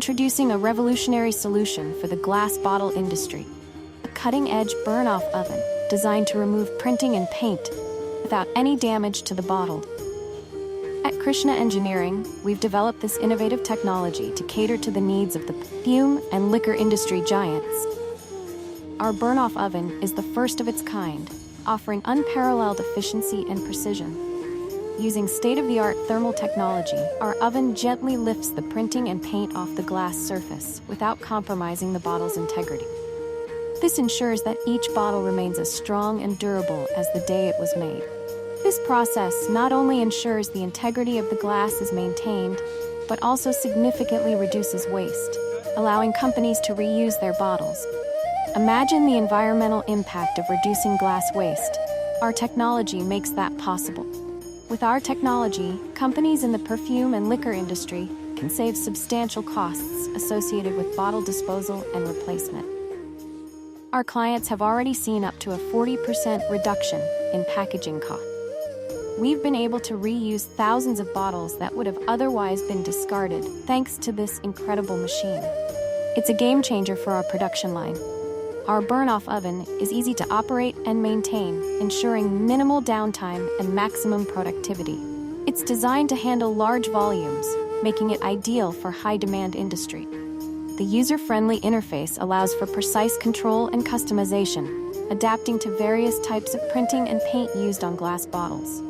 Introducing a revolutionary solution for the glass bottle industry. A cutting-edge burn-off oven designed to remove printing and paint without any damage to the bottle. At Krishna Engineering, we've developed this innovative technology to cater to the needs of the perfume and liquor industry giants. Our burn-off oven is the first of its kind, offering unparalleled efficiency and precision. Using state-of-the-art thermal technology, our oven gently lifts the printing and paint off the glass surface without compromising the bottle's integrity. This ensures that each bottle remains as strong and durable as the day it was made. This process not only ensures the integrity of the glass is maintained, but also significantly reduces waste, allowing companies to reuse their bottles. Imagine the environmental impact of reducing glass waste. Our technology makes that possible. With our technology, companies in the perfume and liquor industry can save substantial costs associated with bottle disposal and replacement. Our clients have already seen up to a 40% reduction in packaging costs. We've been able to reuse thousands of bottles that would have otherwise been discarded thanks to this incredible machine. It's a game changer for our production line. Our burn-off oven is easy to operate and maintain, ensuring minimal downtime and maximum productivity. It's designed to handle large volumes, making it ideal for high-demand industry. The user-friendly interface allows for precise control and customization, adapting to various types of printing and paint used on glass bottles.